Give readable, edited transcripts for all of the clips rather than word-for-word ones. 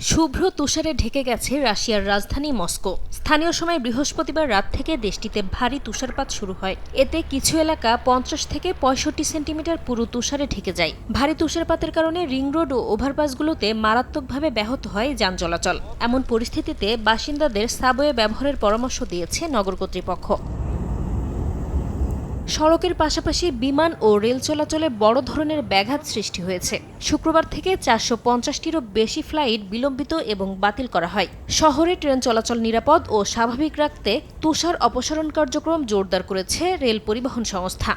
শুভ্র তুষারে ঢেকে গেছে রাশিয়ার রাজধানী মস্কো। স্থানীয় সময় বৃহস্পতিবার রাত থেকে দেশটিতে ভারী তুষারপাত শুরু হয়। এতে কিছু এলাকা 50 থেকে 65 সেন্টিমিটার পুরো তুষারে ঢেকে যায়। ভারী তুষারপাতের কারণে রিং রোড ও ওভারপাসগুলোতে মারাত্মকভাবে ব্যাহত হয় যান চলাচল। এমন পরিস্থিতিতে বাসিন্দাদের সাবওয়ে ব্যবহারের পরামর্শ দিয়েছে নগর কর্তৃপক্ষ। সড়কের পাশাপাশি বিমান ও রেল চলাচলে বড় ধরনের ব্যাঘাত সৃষ্টি হয়েছে। শুক্রবার থেকে 450টিরও বেশি ফ্লাইট বিলম্বিত এবং বাতিল করা হয়। শহরে ট্রেন চলাচল নিরাপদ ও স্বাভাবিক রাখতে তুষার অপসারণ কার্যক্রম জোরদার করেছে রেল পরিবহন সংস্থা।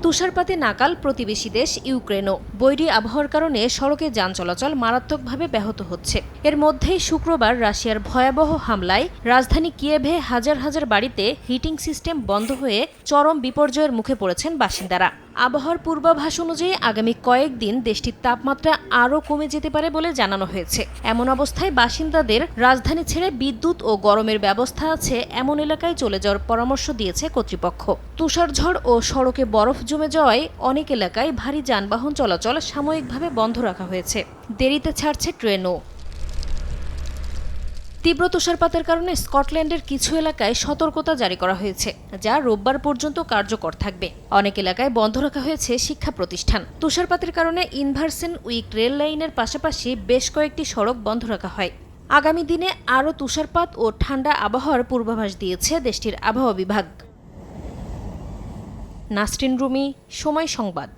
তুষারপাতে নাকাল প্রতিবেশী দেশ ইউক্রেনও। বৈরী আবহাওয়ার কারণে সড়কে যান চলাচল মারাত্মকভাবে ব্যাহত হচ্ছে। এর মধ্যেই শুক্রবার রাশিয়ার ভয়াবহ হামলায় রাজধানী কিয়েভে হাজার হাজার বাড়িতে হিটিং সিস্টেম বন্ধ হয়ে চরম বিপর্যয়ের মুখে পড়েছেন বাসিন্দারা। আবহাওয়ার পূর্বাভাস অনুযায়ী আগামী কয়েকদিন দেশটির তাপমাত্রা আরও কমে যেতে পারে বলে জানানো হয়েছে। এমন অবস্থায় বাসিন্দাদের রাজধানী ছেড়ে বিদ্যুৎ ও গরমের ব্যবস্থা আছে এমন এলাকায় চলে যাওয়ার পরামর্শ দিয়েছে কর্তৃপক্ষ। তুষারঝড় ও সড়কে বরফ জমে যাওয়ায় অনেক এলাকায় ভারী যানবাহন চলাচল সাময়িকভাবে বন্ধ রাখা হয়েছে। দেরিতে ছাড়ছে ট্রেনও। তীব্র তুষারপাতের কারণে স্কটল্যান্ডের কিছু এলাকায় সতর্কতা জারি করা হয়েছে, যা রোববার পর্যন্ত কার্যকর থাকবে। অনেক এলাকায় বন্ধ রাখা হয়েছে শিক্ষা প্রতিষ্ঠান। তুষারপাতের কারণে ইনভারসেন উইক রেল লাইনের পাশাপাশি বেশ কয়েকটি সড়ক বন্ধ রাখা হয়। আগামী দিনে আরও তুষারপাত ও ঠান্ডা আবহাওয়ার পূর্বাভাস দিয়েছে দেশটির আবহাওয়া বিভাগ। নাসরিন রুমি, সময় সংবাদ।